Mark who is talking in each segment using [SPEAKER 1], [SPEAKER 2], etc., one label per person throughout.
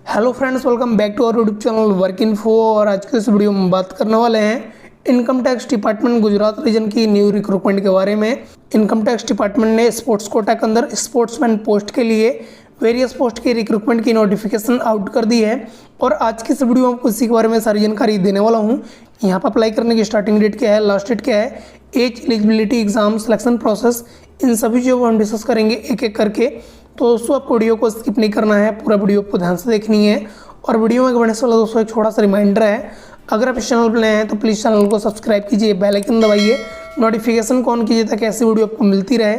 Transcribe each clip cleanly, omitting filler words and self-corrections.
[SPEAKER 1] Hello friends, welcome back to our YouTube channel work info. और आज के इस वीडियो में बात करने वाले हैं income tax department Gujarat region की न्यू रिक्रूटमेंट के बारे में। इनकम टैक्स डिपार्टमेंट ने स्पोर्ट्स कोटा के अंदर स्पोर्ट्समैन पोस्ट के लिए वेरियस पोस्ट की रिक्रूटमेंट की नोटिफिकेशन आउट कर दी है और आज की इस वीडियो में आपको इसी के बारे में सारी जानकारी देने वाला हूँ। यहाँ पर अप्लाई करने की स्टार्टिंग डेट क्या है, लास्ट डेट क्या है, age, eligibility, exam, selection process, इन सभी चीज़ों को हम डिस्कस करेंगे एक एक करके। तो दोस्तों आपको वीडियो को स्किप नहीं करना है, पूरा वीडियो को ध्यान से देखनी है। और वीडियो में बढ़ने से पहले दोस्तों एक छोटा सा रिमाइंडर है, अगर आप इस चैनल पर नए हैं तो प्लीज़ चैनल को सब्सक्राइब कीजिए, बेल आइकन दबाइए, नोटिफिकेशन को ऑन कीजिए ताकि ऐसी वीडियो आपको मिलती रहे।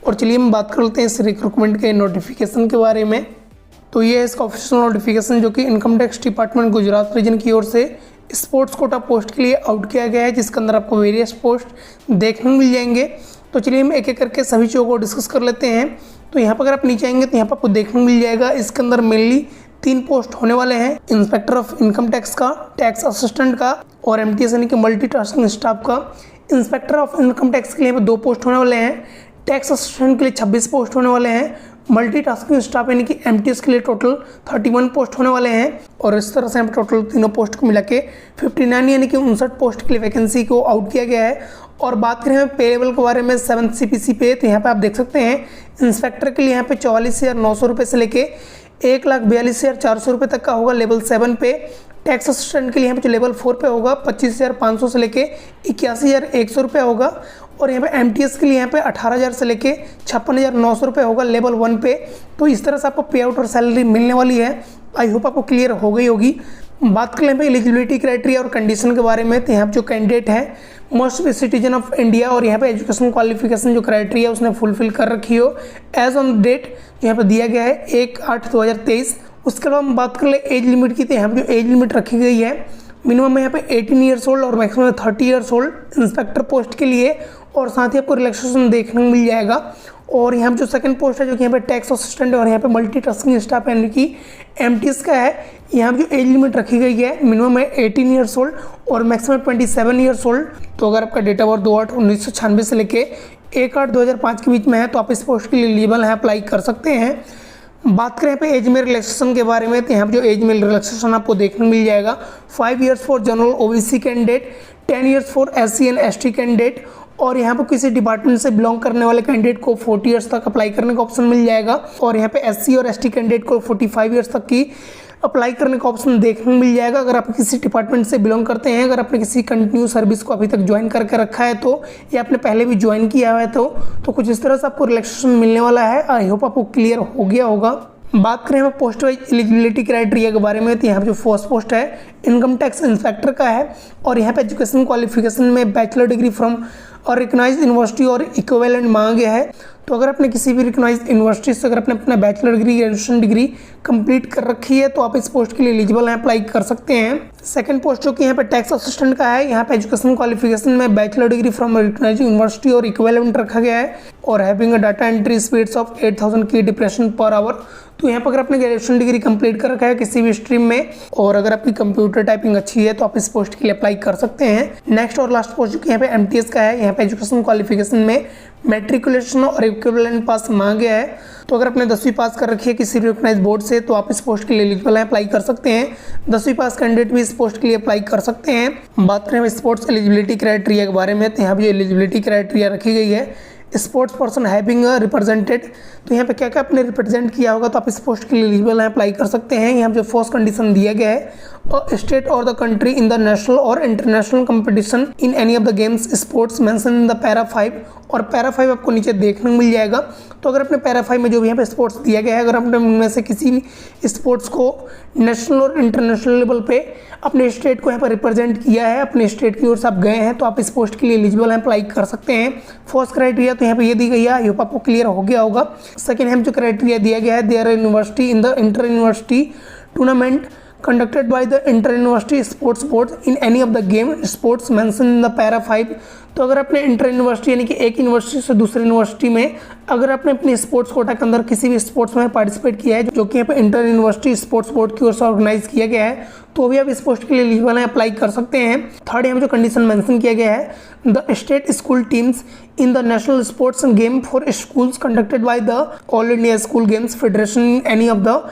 [SPEAKER 1] और चलिए हम बात कर लेते हैं इस रिक्रूटमेंट के नोटिफिकेशन के बारे में। तो ये है इसका ऑफिशियल नोटिफिकेशन जो कि income tax department Gujarat region की ओर से स्पोर्ट्स कोटा पोस्ट के लिए आउट किया गया है, जिसके अंदर आपको वेरियस पोस्ट देखने मिल जाएंगे। तो चलिए हम एक एक करके सभी चीज़ों को डिस्कस कर लेते हैं। तो यहाँ पर अगर आप नीचे आएंगे तो यहाँ पर आपको देखने मिल जाएगा, इसके अंदर मेनली 3 पोस्ट होने वाले हैं, इंस्पेक्टर ऑफ इनकम टैक्स का, टैक्स असिस्टेंट का और एमटीएस यानी कि मल्टीटास्किंग स्टाफ का। इंस्पेक्टर ऑफ इनकम टैक्स के लिए यहाँ पर 2 पोस्ट होने वाले हैं, टैक्स असिस्टेंट के लिए 26 पोस्ट होने वाले हैं, मल्टीटास्किंग स्टाफ यानी कि एमटीएस के लिए टोटल 31 पोस्ट होने वाले हैं। और इस तरह से यहाँ पर टोटल तीनों पोस्ट को मिला के 59 यानी कि 59 पोस्ट के लिए वैकेंसी को आउट किया गया है। और बात करें हम पे लेवल के बारे में 7th CPC पे, तो यहाँ पे आप देख सकते हैं इंस्पेक्टर के लिए यहाँ पे 44,900 रुपये से लेके 1,42,400 रुपये तक का होगा लेवल 7 पे। टैक्स असिस्टेंट के लिए यहाँ पे जो लेवल 4 पे होगा 25,500 से लेके 81,100 रुपये होगा। और यहाँ पे एमटीएस के लिए यहाँ पे 18,000 से लेके 56,900 रुपये होगा लेवल 1 पे। तो इस तरह से आपको पे आउट और सैलरी मिलने वाली है। आई होप आपको क्लियर हो गई होगी। बात कर लें एलिजिबिलिटी क्राइटेरिया और कंडीशन के बारे में, तो यहाँ पे जो कैंडिडेट है must be citizen of India और यहाँ पे एजुकेशन क्वालिफिकेशन जो क्राइटेरिया उसने फुलफिल कर रखी हो एज ऑन डेट यहाँ पे दिया गया है 1/8/2023। उसके बाद हम बात कर ले एज लिमिट की, तो यहाँ पे जो एज लिमिट रखी गई है मिनिमम में यहाँ पे 18 ईयर्स ओल्ड और maximum 30 years old inspector post के लिए। और साथ ही आपको रिलैक्सेशन देखने को मिल जाएगा। और यहाँ पे जो सेकंड पोस्ट है जो कि यहाँ पे टैक्स असिस्टेंट और यहाँ पे मल्टीटास्किंग स्टाफ यानी कि एमटीएस का है, यहाँ पे जो एज लिमिट रखी गई है मिनिमम है 18 ईयर्स ओल्ड और मैक्सिमम 27 ईयर्स ओल्ड। तो अगर आपका डेट ऑफ बर्थ 2/8/1996 से लेके 1/8/2005 के बीच में है तो आप इस पोस्ट के लिए एलिजिबल हैं, अप्लाई कर सकते हैं। बात करें यहाँ पे एज में रिलैक्सेशन के बारे में, तो यहाँ पे जो एज में रिलैक्सेशन आपको देखने को मिल जाएगा 5 years for general OBC candidate, 10 years for SC and ST candidate. और यहाँ पे किसी डिपार्टमेंट से बिलोंग करने वाले कैंडिडेट को 40 ईयर्स तक अप्लाई करने का ऑप्शन मिल जाएगा। और यहाँ पे SC और ST कैंडिडेट को 45 ईयर्स तक की अप्लाई करने का ऑप्शन देखने को मिल जाएगा अगर आप किसी डिपार्टमेंट से बिलोंग करते हैं। अगर आपने किसी कंटिन्यू सर्विस को अभी तक ज्वाइन करके रखा है तो या आपने पहले भी ज्वाइन किया हुआ है तो कुछ इस तरह से आपको रिलैक्सेशन मिलने वाला है। आई होप आपको क्लियर हो गया होगा। बात करें हम पोस्ट वाइज एलिजिबिलिटी क्राइटेरिया के बारे में, तो यहाँ पे जो फर्स्ट पोस्ट है इनकम टैक्स इंस्पेक्टर का है और यहाँ पे एजुकेशन क्वालिफिकेशन में बैचलर डिग्री फ्रॉम और रिकॉग्नाइज्ड यूनिवर्सिटी और इक्विवेलेंट मांगा गया है। तो अगर आपने किसी भी रिकॉग्नाइज्ड यूनिवर्सिटी से अगर आपने अपना bachelor degree, graduation degree complete कर रखी है तो आप इस पोस्ट के लिए एलिजिबल हैं, अप्लाई कर सकते हैं। सेकंड पोस्ट जो कि यहाँ पे टैक्स असिस्टेंट का है, यहाँ पे एजुकेशन क्वालिफिकेशन में bachelor degree from recognised university और इक्विवेलेंट रखा गया है और having a data entry speeds of 8000 की डिप्रेशन पर आवर। तो यहाँ पर अगर आपने ग्रेजुएशन डिग्री कंप्लीट कर रखा है किसी भी स्ट्रीम में और अगर आपकी कंप्यूटर टाइपिंग अच्छी है तो आप इस पोस्ट के लिए अप्लाई कर सकते हैं। नेक्स्ट और लास्ट पोस्ट जो कि यहाँ पे एमटीएस का है, यहाँ पे एजुकेशन क्वालिफिकेशन में मैट्रिकुलेशन और इक्विवेलेंट पास मांगा गया है। तो अगर आपने 10वीं पास कर रखी है किसी रिकॉग्नाइज्ड बोर्ड से तो आप इस पोस्ट के लिए एलिजिबल हैं, अप्लाई कर सकते हैं। 10वीं पास कैंडिडेट भी इस पोस्ट के लिए अप्लाई कर सकते हैं। बात करें स्पोर्ट्स एलिजिबिलिटी क्राइटेरिया के बारे में, तो यहाँ पे जो एलिजिबिलिटी क्राइटेरिया रखी गई है स्पोर्ट्स पर्सन हैविंग रिप्रेजेंटेड, तो यहाँ पे क्या क्या आपने रिप्रेजेंट किया होगा तो आप इस पोस्ट के लिए एलिजिबल हैं, अप्लाई कर सकते हैं। यहाँ पे जो फर्स्ट कंडीशन दिया गया है स्टेट और the country in the national और international competition in any of the games sports mention in the para 5 और पैरा 5 आपको नीचे देखने को मिल जाएगा। तो अगर अपने पैरा 5 में जो भी यहाँ पे स्पोर्ट्स दिया गया है अगर आपने उनमें से किसी भी स्पोर्ट्स को नेशनल और इंटरनेशनल लेवल पे अपने स्टेट को यहाँ पर रिप्रेजेंट किया है, अपने स्टेट की ओर से आप गए हैं तो आप इस पोस्ट के लिए एलिजिबल हैं, अप्लाई कर सकते हैं। फर्स्ट क्राइटेरिया तो यहाँ पे ये दी गई है, आई होप आपको क्लियर हो गया होगा। सेकेंड हम जो क्राइटेरिया दिया गया है their university in the inter university tournament conducted by the inter-university sports board in any of the game sports mentioned in the para 5। तो अगर आपने इंटर यूनिवर्सिटी यानी कि एक यूनिवर्सिटी से दूसरी यूनिवर्सिटी में अगर आपने अपनी स्पोर्ट्स कोटा के अंदर किसी भी स्पोर्ट्स में पार्टिसिपेट किया है जो कि यहाँ पे इंटर यूनिवर्सिटी स्पोर्ट्स बोर्ड की ओर से ऑर्गेनाइज किया गया है तो भी आप इस पोस्ट के लिए एलिजिबल हैं, अप्लाई कर सकते हैं। थर्ड यहाँ जो कंडीशन मेंशन किया गया है the state school teams in the national sports game for schools conducted by the all India school games federation in any of the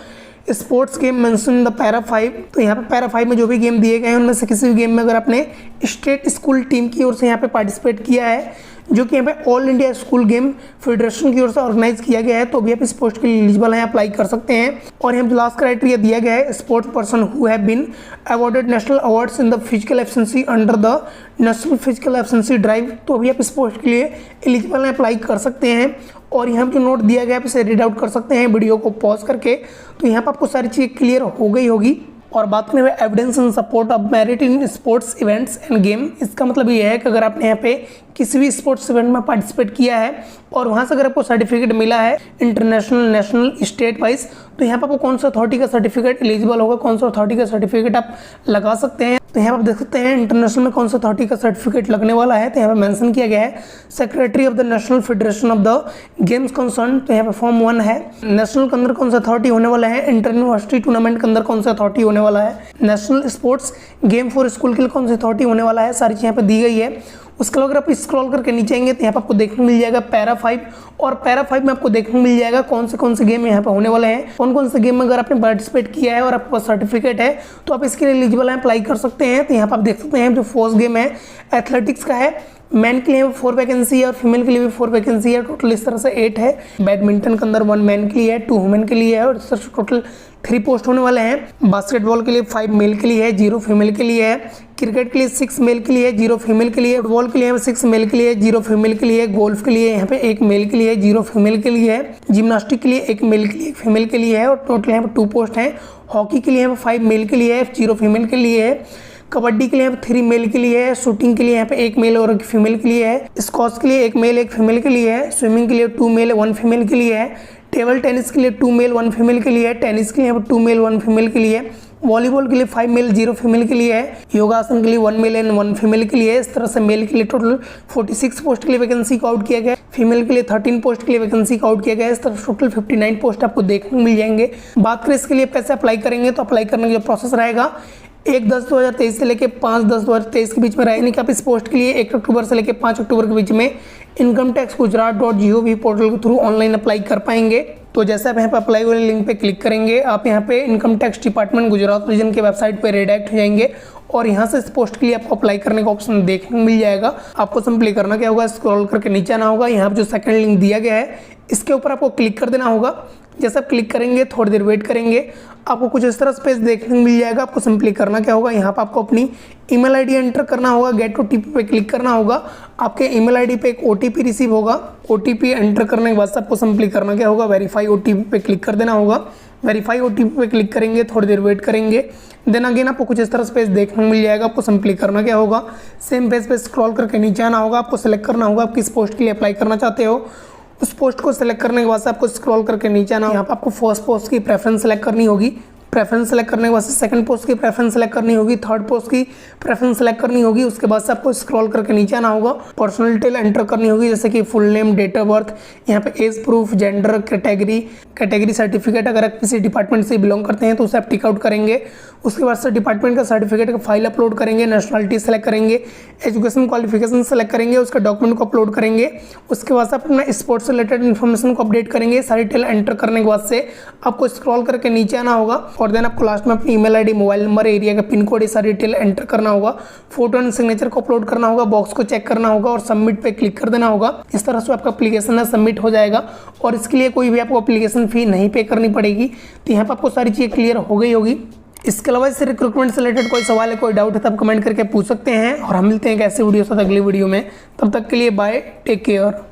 [SPEAKER 1] sports game mention the para 5। तो यहाँ पे para 5 में जो भी game दिए गए हैं उनमें से किसी भी गेम में अगर आपने स्टेट स्कूल टीम की ओर से यहाँ पे पार्टिसिपेट किया है, जो कि यहाँ पे all India school game federation की ओर से ऑर्गेनाइज किया गया है, तो भी आप इस पोस्ट के लिए एलिजिबल हैं, अप्लाई कर सकते हैं। और यहाँ पे लास्ट क्राइटेरिया दिया गया है, sports person who have been awarded national awards in the physical efficiency under the national physical efficiency drive, तो भी आप इस पोस्ट के लिए एलिजिबल हैं, अप्लाई कर सकते हैं। और यहाँ पे जो नोट दिया गया है इसे रीड आउट कर सकते हैं वीडियो को पॉज करके। तो यहाँ पर आपको सारी चीज़ें क्लियर हो गई होगी। और बात करें evidence in support of merit in sports events end game, इसका मतलब ये है कि अगर आपने यहाँ पे किसी भी स्पोर्ट्स इवेंट में पार्टिसिपेट किया है और वहाँ से अगर आपको सर्टिफिकेट मिला है इंटरनेशनल, नेशनल, स्टेट वाइज, तो यहाँ पर आपको कौन सा अथॉरिटी का सर्टिफिकेट एलिजिबल होगा, कौन सा अथॉरिटी का सर्टिफिकेट आप लगा सकते हैं। तो यहाँ पर आप देख सकते हैं इंटरनेशनल में कौन सा अथॉरिटी का सर्टिफिकेट लगने वाला है। तो यहाँ पर मेंशन किया गया है secretary of the national federation of the games concern, तो यहाँ पे फॉर्म 1 है। नेशनल के अंदर कौन सा अथॉरिटी होने वाला है, इंटर यूनिवर्सिटी टूर्नामेंट के अंदर कौन सा अथॉरिटी होने वाला है, national sports game for school के लिए कौन सा अथॉरिटी होने वाला है, सारी चीज़ यहाँ पे दी गई है। उसके अलावा अगर आप स्क्रॉल करके नीचे आएंगे तो यहाँ पर आपको देखने मिल जाएगा पैरा 5, और पैरा 5 में आपको देखने मिल जाएगा कौन से गेम यहाँ पे होने वाले हैं, कौन से गेम में अगर आपने पार्टिसिपेट किया है और आपके पास सर्टिफिकेट है तो आप इसके लिए एलिजिबल हैं, अप्लाई कर सकते हैं। तो यहाँ पर आप देख सकते हैं जो फर्स्ट गेम है एथलेटिक्स का है, मैन के लिए 4 वैकेंसी है और फीमेल के लिए भी 4 वैकेंसी है, टोटल इस तरह से 8 है। बैडमिंटन के अंदर 1 मैन के लिए है, 2 वुमेन के लिए है और इस तरह से टोटल 3 पोस्ट होने वाले हैं। बास्केटबॉल के लिए 5 मेल के लिए है, 0 फीमेल के लिए है। क्रिकेट के लिए 6 मेल के लिए, 0 फीमेल के लिए। फुटबॉल के लिए 6 मेल के लिए, 0 फीमेल के लिए। गोल्फ के लिए यहाँ पे 1 मेल के लिए, 0 फीमेल के लिए है। जिम्नास्टिक के लिए 1 मेल के लिए, 1 फीमेल के लिए है और टोटल यहाँ पे 2 पोस्ट हैं। हॉकी के लिए यहाँ पे 5 मेल के लिए है, 0 फीमेल के लिए है। कबड्डी के लिए यहाँ पे 3 मेल के लिए है। शूटिंग के लिए यहाँ पे 1 मेल और 1 फीमेल के लिए है। स्क्वॉश के लिए 1 मेल 1 फीमेल के लिए है। स्विमिंग के लिए 2 मेल 1 फीमेल के लिए है। टेबल टेनिस के लिए 2 मेल 1 फीमेल के लिए है। टेनिस के लिए यहाँ पे 2 मेल 1 फीमेल के लिए है। वॉलीबॉल के लिए 5 मेल 0 फीमेल के लिए है। योगासन के लिए 1 मेल एंड 1 फीमेल के लिए है। इस तरह से मेल के लिए टोटल 46 पोस्ट के लिए वैकेंसी को आउट किया गया है। फीमेल के लिए 13 पोस्ट के लिए वैकेंसी को आउट किया गया है। इस तरह टोटल 59 पोस्ट आपको देखने को मिल जाएंगे। बात करें इसके लिए कैसे अप्लाई करेंगे, तो अप्लाई करने का जो प्रोसेस रहेगा 1/10/2023 से लेकर 5/10/2023 के बीच में रहेगा। यानी कि आप इस पोस्ट के लिए 1 अक्टूबर से लेकर 5 अक्टूबर के बीच में incometaxgujarat.gov पोर्टल के थ्रू ऑनलाइन अप्लाई कर पाएंगे। तो जैसे आप यहाँ पे अप्लाई वाले लिंक पे क्लिक करेंगे, आप यहाँ पे income tax department Gujarat region के वेबसाइट पे रिडायरेक्ट हो जाएंगे और यहाँ से इस पोस्ट के लिए आपको अप्लाई करने का ऑप्शन देखने को मिल जाएगा। आपको सिंपली करना क्या होगा, स्क्रॉल करके नीचे आना होगा। यहाँ पे जो सेकंड लिंक दिया गया है इसके ऊपर आपको क्लिक कर देना होगा। जैसे आप क्लिक करेंगे थोड़ी देर वेट करेंगे, आपको कुछ इस तरह से पेज देखने को मिल जाएगा। आपको सिंपली करना क्या होगा, यहाँ पर आपको अपनी ईमेल आईडी एंटर करना होगा। गेट ओटीपी पे क्लिक करना होगा। आपके ईमेल आईडी पे एक ओटीपी रिसीव होगा। ओटीपी एंटर करने के बाद आपको सिंपली करना क्या होगा, वेरीफाई ओटीपी पे क्लिक कर देना होगा। वेरीफाई ओटीपी पे क्लिक करेंगे, थोड़ी देर वेट करेंगे, देन अगेन आपको कुछ इस तरह से पेज देखने को मिल जाएगा। आपको सिंपली करना क्या होगा, सेम पेज पे स्क्रॉल करके नीचे आना होगा। आपको सेलेक्ट करना होगा आप किस पोस्ट के लिए अप्लाई करना चाहते हो। उस पोस्ट को सेलेक्ट करने के बाद से आपको स्क्रॉल करके नीचे आना, यहाँ पर आपको फर्स्ट पोस्ट की प्रेफरेंस सेलेक्ट करनी होगी। प्रेफरेंस सेलेक्ट करने के बाद से सेकंड पोस्ट की प्रेफरेंस सेलेक्ट करनी होगी। थर्ड पोस्ट की प्रेफरेंस सेलेक्ट करनी होगी। उसके बाद से आपको स्क्रॉल करके नीचे आना होगा। पर्सनल डिटेल एंटर करनी होगी, जैसे कि full name, date of birth, यहाँ पे age proof, gender, category certificate. अगर आप किसी डिपार्टमेंट से बिलोंग करते हैं तो उसे आप टिक आउट करेंगे। उसके बाद से डिपार्टमेंट का सर्टिफिकेट का फाइल अपलोड करेंगे। नेशनलिटी सेलेक्ट करेंगे, एजुकेशन क्वालिफिकेशन सेलेक्ट करेंगे, उसका डॉक्यूमेंट को अपलोड करेंगे। उसके बाद से अपना स्पोर्ट्स से रिलेटेड इन्फॉर्मेशन को अपडेट करेंगे। सारी डिटेल एंटर करने के बाद से आपको स्क्रॉल करके नीचे आना होगा और देन आपको लास्ट में अपनी email ID, mobile number, area का पिन कोड, ये सारी डिटेल एंटर करना होगा। फोटो एंड सिग्नेचर को अपलोड करना होगा। बॉक्स को चेक करना होगा और सबमिट पे क्लिक कर देना होगा। इस तरह से आपका एप्लीकेशन है सबमिट हो जाएगा और इसके लिए कोई भी आपको एप्लीकेशन फी नहीं पे करनी पड़ेगी। तो यहाँ पर आपको सारी चीज़ें क्लियर हो गई होगी। इसके अलावा इससे रिक्रूटमेंट से रिलेटेड कोई सवाल है, कोई डाउट है तो आप कमेंट करके पूछ सकते हैं और हम मिलते हैं एक ऐसे वीडियो साथ अगली वीडियो में। तब तक के लिए बाय, टेक केयर।